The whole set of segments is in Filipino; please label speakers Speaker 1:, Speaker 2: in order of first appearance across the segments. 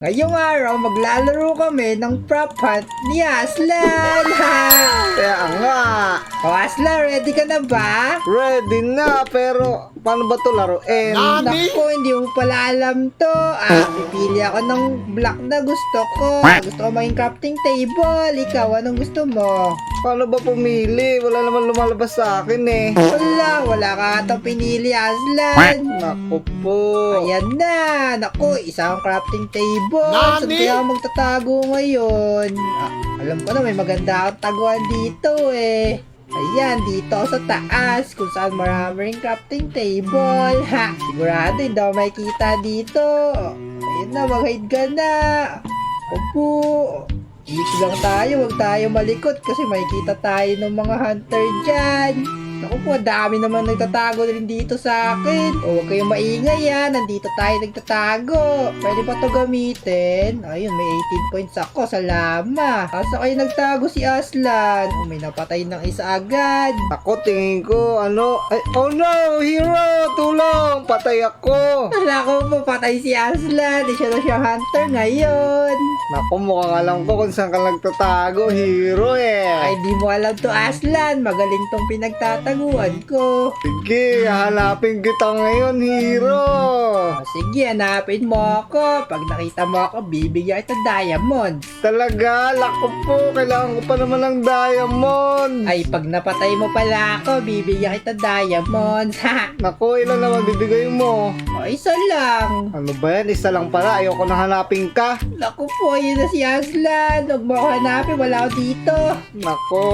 Speaker 1: Ngayong araw, maglalaro kami ng prop hunt ni Aslan!
Speaker 2: Kaya nga,
Speaker 1: O Aslan, ready ka na ba?
Speaker 2: ready na, pero paano ba to laruin?
Speaker 1: Naku, hindi mo pala alam to. Pipili ako ng block na gusto ko. Gusto ko maging crafting table. Ikaw, anong gusto mo?
Speaker 2: Paano ba pumili? Wala naman lumalabas sa akin eh.
Speaker 1: Wala ka atang pinili, Aslan.
Speaker 2: Naku po.
Speaker 1: Ayan na. Naku, isang crafting table. Saan kaya ako magtatago ngayon? Alam ko na may maganda akong taguan dito eh. Ayan, dito ako sa taas kung saan maraming crafting table. Sigurado hindi ako makikita dito. Ayun na, mag-hide ka na. Opo. Dito lang tayo, huwag tayo malikot kasi makikita tayo ng mga hunter dyan. Naku po, dami naman nagtatago din dito sa akin. O, huwag kayong maingay yan. Nandito tayo nagtatago. Pwede pa to gamitin. Ayun, may 18 points ako. Salamat. Asa kayo nagtago si Aslan? O, may napatay ng isa agad.
Speaker 2: Ako tingin ko, oh no, hero, tulong, patay ako.
Speaker 1: Wala ko po, patay si Aslan. Di siya na siya hunter ngayon.
Speaker 2: Naku, mukhang alam ko kung saan ka nagtatago, hero eh.
Speaker 1: Ay, di mo alam to, Aslan. Magaling tong pinagtataguan ko.
Speaker 2: Sige, hanapin kita ngayon, hero.
Speaker 1: O, sige, hanapin mo ako. Pag nakita mo ako, bibigyan kita diamond.
Speaker 2: Talaga, lako po, kailangan ko pa naman ng diamond.
Speaker 1: Ay, pag napatay mo pala ako, bibigyan kita diamond. Ha!
Speaker 2: Naku, ilan naman bibigay mo?
Speaker 1: O, isa lang.
Speaker 2: Ano ba yan? Isa lang pala, ayoko na hanapin ka.
Speaker 1: Naku po, yun na si Aslan. Huwag mo ako hanapin, wala ako dito.
Speaker 2: Nako,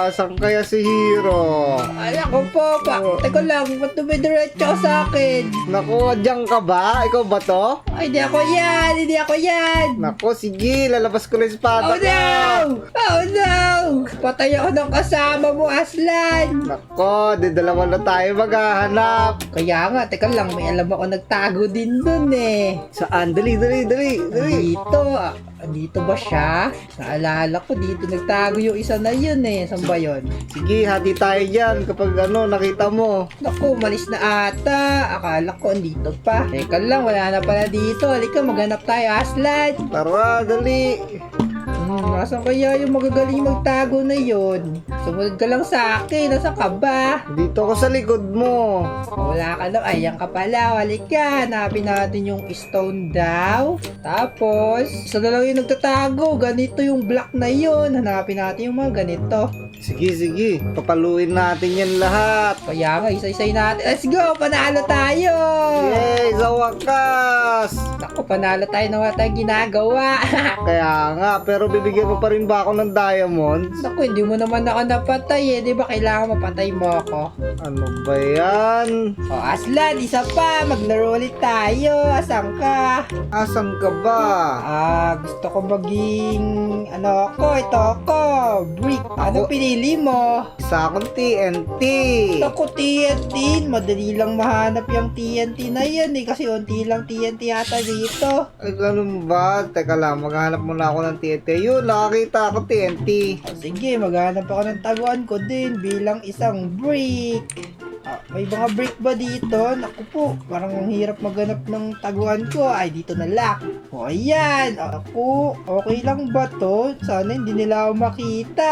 Speaker 2: saan kaya si hero?
Speaker 1: Ay, naku po, teka lang, ba't dumidiretso ka sa akin?
Speaker 2: Naku, diyan ka ba? Ikaw ba to?
Speaker 1: Ay, hindi ako yan, hindi ako yan.
Speaker 2: Nako, sige, lalabas ko na yung espada
Speaker 1: Oh no! Oh no! Patay ako ng kasama mo, Aslan.
Speaker 2: Nako, di dalawa na tayo maghahanap.
Speaker 1: Kaya nga, teka lang, may alam ako nagtago din dun eh.
Speaker 2: Saan? Dali.
Speaker 1: Dito ba siya? Naalala ko, dito nagtago yung isa na yun eh. Saan ba yun?
Speaker 2: Sige, hati tayo dyan kapag nakita mo.
Speaker 1: Naku, malis na ata. Akala ko andito pa. Teka lang, wala na pala dito. Halika, maghanap tayo, Aslan.
Speaker 2: Tara, dali.
Speaker 1: Nasaan kaya yung magagaling magtago na yun? Sumunod ka lang sa akin. Nasaan ka ba?
Speaker 2: Dito ako sa likod mo.
Speaker 1: Wala ka lang. Ayan ka pala. Halika. Hanapin natin yung stone daw. Tapos, isa na lang yung nagtatago. Ganito yung block na yun. Hanapin natin yung mga ganito.
Speaker 2: Sige. Papaluin natin yan lahat.
Speaker 1: Kaya nga, isa-isay natin. Let's go! Panalo tayo!
Speaker 2: Yay, sa wakas!
Speaker 1: Naku, panalo tayo na wala tayong ginagawa.
Speaker 2: Kaya nga, pero bibigyan mo pa rin ba ako ng diamonds?
Speaker 1: Naku, hindi mo naman ako napatay eh. Di ba kailangan mapatay mo ako?
Speaker 2: Ano ba yan?
Speaker 1: O, Aslan, isa pa. Maglaro ulit tayo. Asan ka?
Speaker 2: Asan ka ba?
Speaker 1: Gusto ko maging ito ako, brick. Ano pinili mo?
Speaker 2: Isa akong TNT.
Speaker 1: Ako TNT, madali lang mahanap yung TNT na yan eh, kasi unti lang TNT yata dito.
Speaker 2: Ay, ganun ba? Teka lang, maghanap muna ako ng TNT. Yun, nakakita ako TNT.
Speaker 1: O, sige, maghanap ako ng taguan ko din bilang isang brick. May mga brick ba dito? Naku po, parang ang hirap maghanap ng taguan ko. Ay, dito na lang. O, ayan. Ako, okay lang ba to? Sana hindi nila ako makita.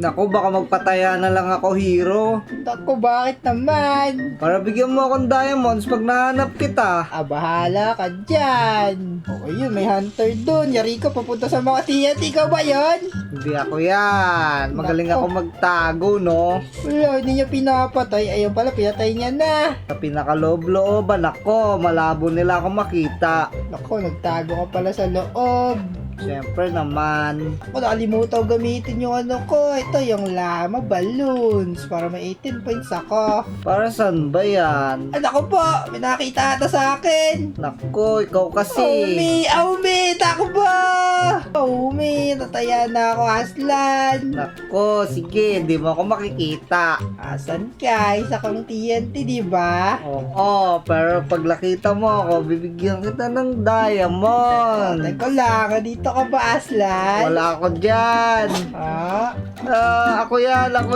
Speaker 2: Naku, baka magpataya na lang ako, hero.
Speaker 1: Naku, bakit naman?
Speaker 2: Para bigyan mo akong diamonds pag nahanap kita.
Speaker 1: Bahala ka dyan. O, ayun, may hunter dun. Yari ka, papunta sa mga TNT. Ikaw ba yun?
Speaker 2: Hindi ako yan. Magaling ako magtago, no?
Speaker 1: Wala, hindi niya pinapatay. Ayun pala, pinatay niya na.
Speaker 2: Sa pinakaloob-looban ako, malabo nila ako makita.
Speaker 1: Naku, nagtago ka pala sa loob.
Speaker 2: Siyempre naman.
Speaker 1: Ako, nakalimutan ko gamitin yung ko. Ito, yung llama balloons. Para may 18 points ako.
Speaker 2: Para saan ba yan?
Speaker 1: Ay, naku po, may nakita ata sa akin.
Speaker 2: Naku, ikaw kasi.
Speaker 1: Aumi, takbo! Aumi, nataya na ako, Aslan.
Speaker 2: Naku, sige, di mo ako makikita.
Speaker 1: Asan ka? Isa kang TNT, di ba?
Speaker 2: Oo, pero pag nakita mo ako, bibigyan kita ng diamond.
Speaker 1: Teka lang, dito ka ba, Aslan?
Speaker 2: Wala ako dyan.
Speaker 1: Ha?
Speaker 2: Ako yan.
Speaker 1: Ako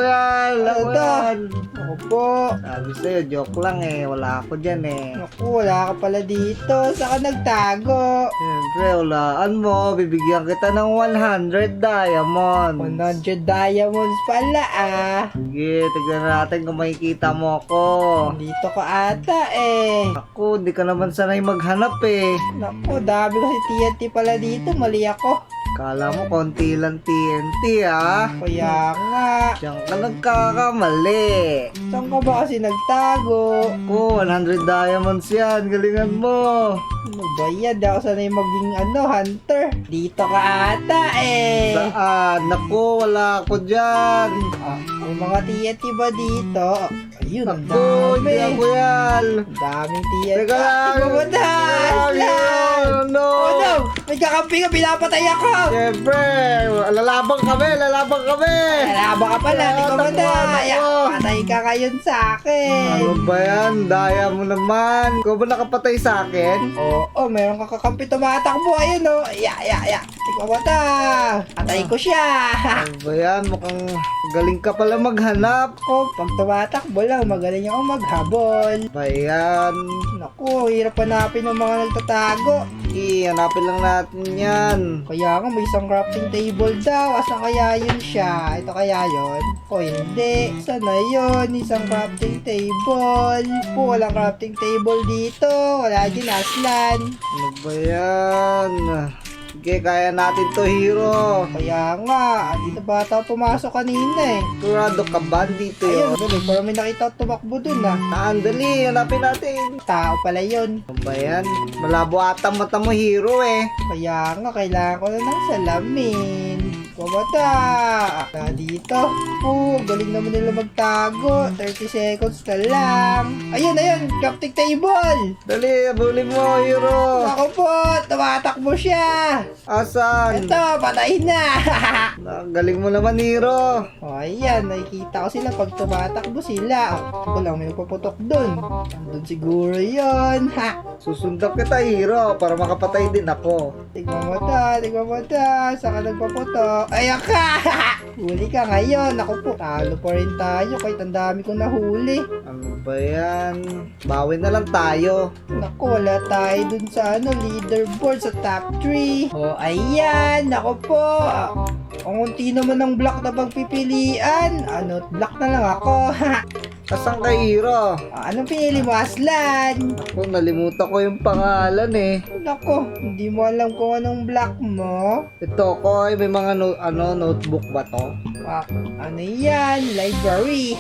Speaker 1: Ako po.
Speaker 2: Sabi sa'yo, joke lang eh. Wala ako dyan eh.
Speaker 1: Naku, wala ka pala dito. Saan ka nagtago?
Speaker 2: Siyempre, walaan mo. Bibigyan kita ng 100 diamonds.
Speaker 1: 100 diamonds pala ah.
Speaker 2: Sige, tignan natin kung makikita mo ako.
Speaker 1: Dito ka ata eh.
Speaker 2: Ako, di ka naman sanay maghanap eh.
Speaker 1: Naku, dami kasi TNT pala dito. Mali ako.
Speaker 2: Kala mo konti lang TNT ah.
Speaker 1: Kaya nga.
Speaker 2: Diyan ka nagkakamali.
Speaker 1: Saan ka ba kasi nagtago?
Speaker 2: Ako, 100 diamonds yan. Galingan mo.
Speaker 1: Ano ba yan? Di ako sanay maging hunter. Dito ka ata eh.
Speaker 2: Saan? Naku, wala ako dyan.
Speaker 1: Ah, may mga TNT ba dito? Ayun, ang
Speaker 2: Naku, hindi
Speaker 1: dami.
Speaker 2: ako yan.
Speaker 1: Ang daming TNT.
Speaker 2: Teka lang.
Speaker 1: Bumatas lang!
Speaker 2: No.
Speaker 1: Oh no! May kakampi ka, pinapatay ako!
Speaker 2: Siyempre, lalabang kami.
Speaker 1: Alaba ka pala, di ko
Speaker 2: Takbo, takbo.
Speaker 1: Patay ka ngayon sa akin.
Speaker 2: Ano ba yan? Daya mo naman. Ikaw ba nakapatay sa akin?
Speaker 1: Oo, meron ka kakampi tumatakbo. Ayun o. Ya. Di ko Patay ko siya.
Speaker 2: Ano ba yan? Mukhang galing ka pala maghanap.
Speaker 1: Ako, pag tumatakbo lang, magaling ako maghabol.
Speaker 2: Ba yan?
Speaker 1: Naku, hirap hanapin ng mga nagtatago.
Speaker 2: Hanapin lang natin yan.
Speaker 1: Kaya nga may isang crafting table daw. Asa kaya yun siya? Ito kaya yun? O hindi. Sana yun? Isang crafting table. Po, walang crafting table dito. Wala din aslan.
Speaker 2: Ano ba yan? Sige, kaya natin to, hero.
Speaker 1: Kaya nga, dito ba ata pumasok kanina eh.
Speaker 2: Sigurado ka ba dito
Speaker 1: Ayun,
Speaker 2: yun?
Speaker 1: dali. Parang may nakita tumakbo dun ah.
Speaker 2: Dali, hanapin natin.
Speaker 1: Tao pala yun.
Speaker 2: Ano ba yan? Malabo ata mata mo, hero eh.
Speaker 1: Kaya nga, kailangan ko na ng salamin. Kumata! Na dito. Galing naman nila magtago. 30 seconds na lang. Ayun! Crafting table!
Speaker 2: Dali, abulin mo, hero.
Speaker 1: Ako po! Tumatakbo siya!
Speaker 2: Asan?
Speaker 1: Ito! Patay na!
Speaker 2: Galing mo naman, hero.
Speaker 1: O, ayan. Nakikita ko sila pag tumatakbo sila. Ako lang, may nagpaputok dun. Andun siguro yun. Ha!
Speaker 2: Susundan kita, hero, para makapatay din ako.
Speaker 1: Tignan mo ta. Saan ka nagpaputok? Ayan ka! Huli ka ngayon. Ako po, talo pa rin tayo kahit ang dami kong nahuli.
Speaker 2: Ano ba yan? Bawi na lang tayo.
Speaker 1: Naku, wala tayo dun sa leaderboard sa top 3. O, ayan. Ako po. Ang unti naman ng block na pagpipilian. Block na lang ako.
Speaker 2: Asan ka, hero?
Speaker 1: Anong pinili mo, Aslan?
Speaker 2: Ako, nalimutan ko yung pangalan eh.
Speaker 1: Naku, hindi mo alam kung anong block mo.
Speaker 2: Ito ko, may mga notebook ba to?
Speaker 1: Ano yan? Library.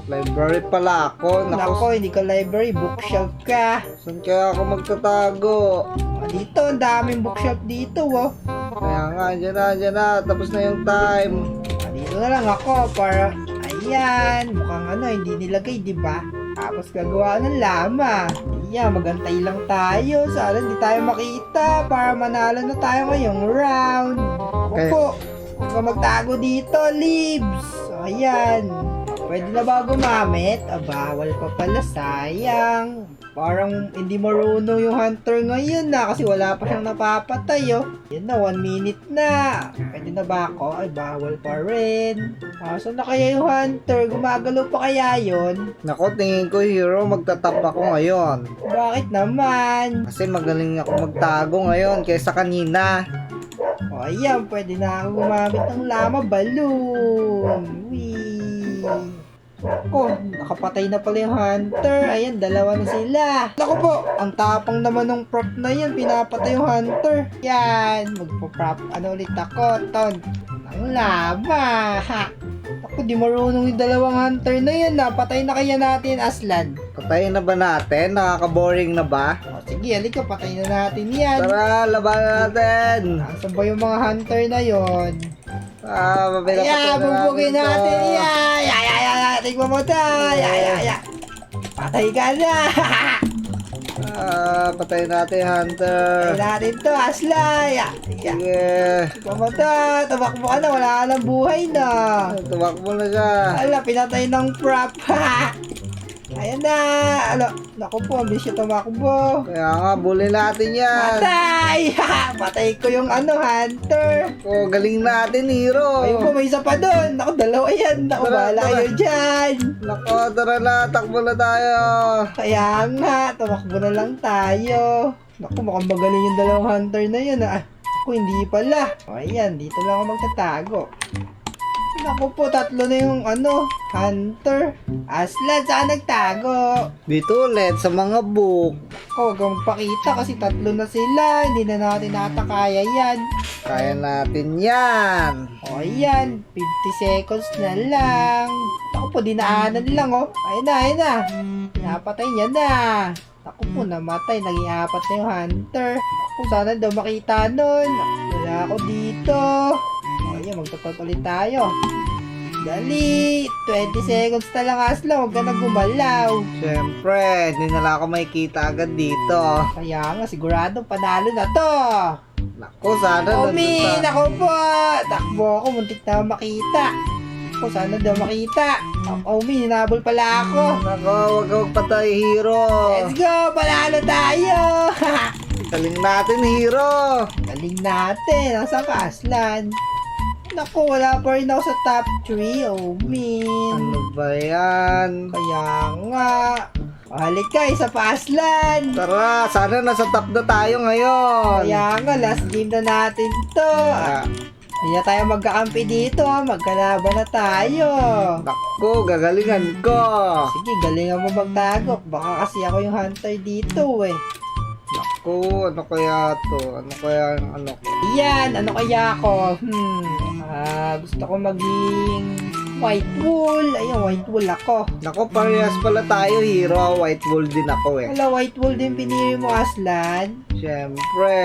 Speaker 2: Library pala ako.
Speaker 1: Nako, hindi ka library. Bookshelf ka.
Speaker 2: Saan kaya ako magtatago?
Speaker 1: Dito, ang daming bookshelf dito, oh.
Speaker 2: Kaya nga, dyan na. Tapos na yung time.
Speaker 1: Dito na lang ako para, ayan, mukhang hindi nilagay, di ba? Tapos gagawa ng lama. Ayan, magantay lang tayo. Sana hindi tayo makita para manalo na tayo ngayong round. Opo, huwag ka magtago dito, Libs. So, ayan. Pwede na ba gumamit? Bawal pa pala, sayang. Parang hindi marunong yung hunter ngayon na kasi wala pa siyang napapatay oh. Yan na, 1 minute na. Pwede na ba ako? Ay, bawal pa rin. Saan na kaya yung hunter? Gumagalaw pa kaya yun?
Speaker 2: Nako, tingin ko, hero, magtatap ako ngayon.
Speaker 1: Bakit naman?
Speaker 2: Kasi magaling ako magtago ngayon kaysa kanina.
Speaker 1: O ayan, pwede na ako gumamit ng llama balloon. Whee! Ako, nakapatay na pala yung hunter. Ayan, dalawa na sila. Naku po, ang tapang naman ng prop na yun. Pinapatay yung hunter. Yan, magpo-prop. Ulit ako, Ton. Ang lama. Ha. Ako, di marunong yung dalawang hunter na yun. Patay na kaya natin, Aslan.
Speaker 2: Patayin na ba natin? Nakaka-boring na ba?
Speaker 1: O, sige, halika, patay na natin yan.
Speaker 2: Tara, labanan natin!
Speaker 1: Nasaan ba yung mga hunter na yon?
Speaker 2: Mabila
Speaker 1: Ayan, bubugin natin yan. Ya. Tignan mo ta. Ya. Patay ka na.
Speaker 2: Patayin natin, hunter.
Speaker 1: Patay natin to, Asla. Ya.
Speaker 2: Sige.
Speaker 1: Tignan mo ta. Tumakbo ka na. Wala ka ng buhay na.
Speaker 2: Tumakbo na siya.
Speaker 1: Ala, pinatay ng prop. Ayan na. Naku po, ang bilis siya tumakbo.
Speaker 2: Kaya nga, bully natin yan.
Speaker 1: Patay! Patay ko yung hunter.
Speaker 2: Oh, galing natin, hero.
Speaker 1: Ayun po, may isa pa doon. Naku, dalawa yan. Naku,
Speaker 2: Tara,
Speaker 1: bahala
Speaker 2: tara.
Speaker 1: kayo dyan.
Speaker 2: Nako, tara na, takbo na tayo.
Speaker 1: Kaya nga, tumakbo na lang tayo. Naku, mukhang magaling yung dalawang hunter na yun. Ako, hindi pala. O, ayan, dito lang ako magtatago. Naku po, tatlo na yung hunter. Aslan, saan nagtago?
Speaker 2: Dito ulit, sa mga book.
Speaker 1: Ako, huwag kang magpakita kasi tatlo na sila. Hindi na natin natakaya yan.
Speaker 2: Kaya natin yan.
Speaker 1: O, ayan, 50 seconds na lang. Ako po, dinaanan lang, oh. Ayun na. Napatay niya na. Ako po, namatay. Naging apat na yung hunter. Ako, sana daw makita nun. Wala ako dito. O, ayan, magtatot ulit tayo. Dali, 20 seconds na lang, Aslan. Huwag ka na gumalaw.
Speaker 2: Siyempre, hindi na lang ako makikita agad dito.
Speaker 1: Kaya nga, sigurado panalo na to.
Speaker 2: Nako, sana
Speaker 1: Omi,
Speaker 2: nandun sa...
Speaker 1: nako po. Takbo ako, muntik na makita. Ako, sana daw makita. Omi, hinabol pala ako.
Speaker 2: Nako, wag kang patay, hero.
Speaker 1: Let's go, panalo tayo.
Speaker 2: Galing natin, hero.
Speaker 1: Galing natin. Nasaan ka, Aslan? Naku, wala pa rin ako sa top 3. Omi.
Speaker 2: Ano ba yan?
Speaker 1: Kaya nga. Halik ka, isa pa, Aslan.
Speaker 2: Tara, sana nasa top na tayo ngayon.
Speaker 1: Kaya nga, last game na natin to.
Speaker 2: Ah,
Speaker 1: Hindi na tayo magkakampi dito, ha. Magkalaban na tayo.
Speaker 2: nako, gagalingan ko.
Speaker 1: Sige, galingan mo magtago. Baka kasi ako yung hunter dito, eh.
Speaker 2: Nako, ano kaya to? Ano kaya ang ano ko?
Speaker 1: Yan, ano kaya ako? Gusto ko maging white wool. Ayun, white wool ako.
Speaker 2: Nako, parehas pala tayo, hero. White wool din ako eh.
Speaker 1: Wala, white wool din pinili mo, Aslan.
Speaker 2: Siyempre.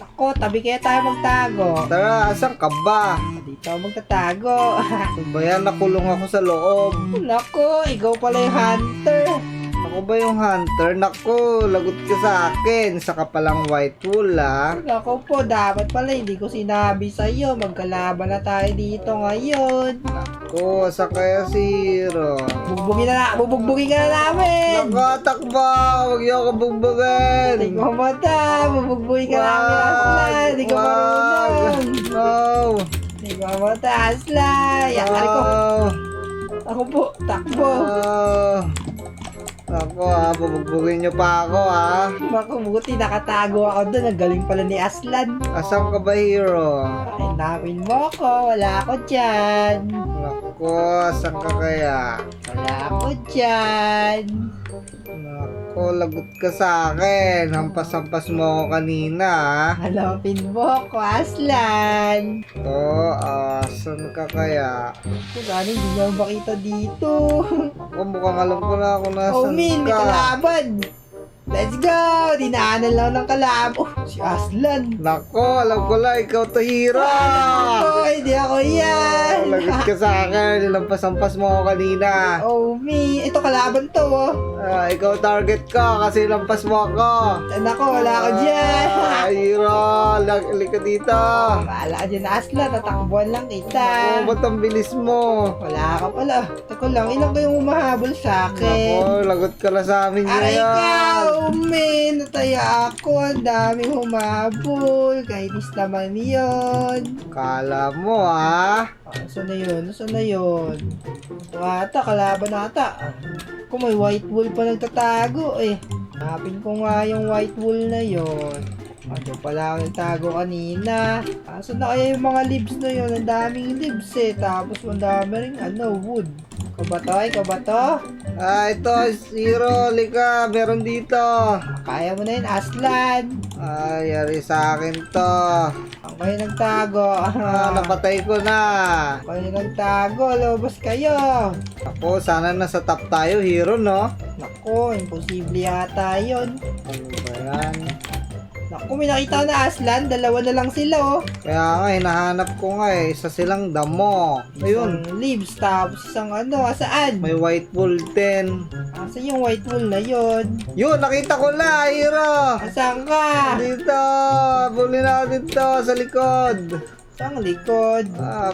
Speaker 1: Ako, tabi kaya tayo magtago.
Speaker 2: Tara, asan ka ba?
Speaker 1: Dito ako magtatago.
Speaker 2: Ano ba yan? Nakulong ako sa loob.
Speaker 1: Nako, ikaw pala yung hunter.
Speaker 2: Ako ba yung hunter? Nako, lagot ka sa akin. Isa ka palang white wool, ha?
Speaker 1: Nako po, dapat pala hindi ko sinabi sa'yo. Magkalaban na tayo dito ngayon.
Speaker 2: Nako, asa kaya si hero?
Speaker 1: Bubugbugin ka na namin.
Speaker 2: Nakatakba! Huwag niyo ako bugbugin!
Speaker 1: Hindi ko mata, bubugbugin ka namin, Aslan. Hindi ko marunong.
Speaker 2: No!
Speaker 1: Hindi ko mata, Aslan. Yakari ko. Ako po, takbo.
Speaker 2: Ako ha, bubugbugin niyo pa ako ha.
Speaker 1: Makubuti, nakatago ako doon. Ang galing pala ni Aslan.
Speaker 2: Asan ka ba, hero?
Speaker 1: Hinapin mo ko, wala ako dyan.
Speaker 2: Nako, asan ka kaya?
Speaker 1: Wala ako dyan.
Speaker 2: Nako, lagot ka sa akin. Hampas-hampas mo ako kanina ha.
Speaker 1: Hanapin mo ko, Aslan.
Speaker 2: Asan ka kaya?
Speaker 1: Kung ano, hindi niya makita dito.
Speaker 2: Ako, mukhang alam ko na kung nasan
Speaker 1: Oh, Min, may
Speaker 2: ka.
Speaker 1: kalaban. Let's go! Dinaanan lang ng kalaban. Oh, si Aslan.
Speaker 2: Nako, alam ko lang, ikaw to, hero!
Speaker 1: Oh, hindi ako yan.
Speaker 2: Lagot ka sa akin. Lampas-ampas mo ako kanina.
Speaker 1: Oh, me. Ito kalaban to, oh.
Speaker 2: Ikaw target ko kasi lampas mo ako.
Speaker 1: Nako, wala ako dyan.
Speaker 2: Hero, lalik ka dito.
Speaker 1: Bahala ka dyan, Aslan. Tatakbuhan lang kita.
Speaker 2: Ba't ang bilis mo?
Speaker 1: Wala ka pala. Tako lang, ilang kayong humahabol sa akin?
Speaker 2: Nako, lagot ka na sa amin
Speaker 1: Aray ka,
Speaker 2: ngayon.
Speaker 1: umin. Nataya ako. Ang daming humabol. Kainis naman yun.
Speaker 2: Kala mo ha?
Speaker 1: Saan na yun? Saan na yun? Ito ata, kalaban ata. Kung may white wool pa nagtatago eh. Hanapin ko nga yung white wool na yun. Ano pala ako nagtago kanina. Saan na kaya yung mga leaves na yun? Ang daming leaves eh. Tapos ang dami rin wood. Ikaw ba to? Ikaw ba to?
Speaker 2: Ito, hero, lika, meron dito.
Speaker 1: Kaya mo na yun, Aslan.
Speaker 2: Yari sa akin to.
Speaker 1: Ang kayo nagtago.
Speaker 2: Napatay ko na.
Speaker 1: Kayo nagtago. Lobos kayo.
Speaker 2: Ako, sana nasa top tayo, hero, no?
Speaker 1: Nako, imposible yata yun.
Speaker 2: Ano ba yan?
Speaker 1: Naku, may nakita na Aslan. Dalawa na lang sila, oh.
Speaker 2: Kaya nga, hinahanap ko nga eh. Isa silang damo. Ayun,
Speaker 1: Isang leaves, tapos isang saan?
Speaker 2: may white wool din.
Speaker 1: Asan yung white wool na yun?
Speaker 2: Yun, nakita ko na, hero!
Speaker 1: Asan ka?
Speaker 2: Dito! Buli natin to sa likod.
Speaker 1: Saan likod?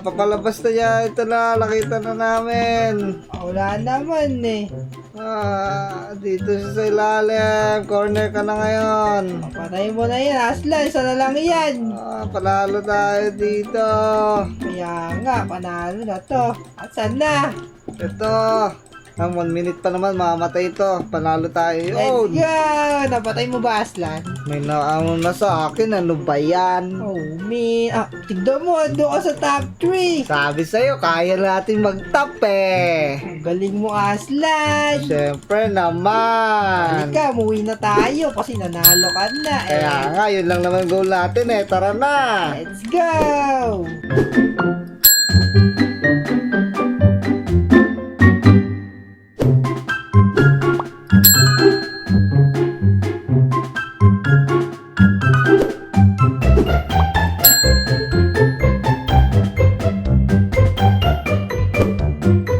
Speaker 2: Papalabas na niya. Ito na, nakita na namin.
Speaker 1: Wala naman eh.
Speaker 2: Dito siya sa ilalim. Corner ka na ngayon.
Speaker 1: Patay mo na yan, Aslan. Isa na lang yan.
Speaker 2: Panalo tayo dito.
Speaker 1: Kaya nga, panalo na to. At saan na?
Speaker 2: Ito. 1 minute pa naman, mamamatay ito. Panalo tayo
Speaker 1: Let's
Speaker 2: yun.
Speaker 1: go! Napatay mo ba, Aslan?
Speaker 2: May naamon na sa akin. Ano ba yan?
Speaker 1: Oh, man. Tignan mo, ando ka sa top 3.
Speaker 2: Sabi sa'yo, kaya natin mag-top eh.
Speaker 1: Ang galing mo, Aslan.
Speaker 2: Siyempre naman.
Speaker 1: Halika, umuwi na tayo kasi nanalo ka na eh.
Speaker 2: Kaya nga, yun lang naman goal natin eh. Tara na.
Speaker 1: Let's go!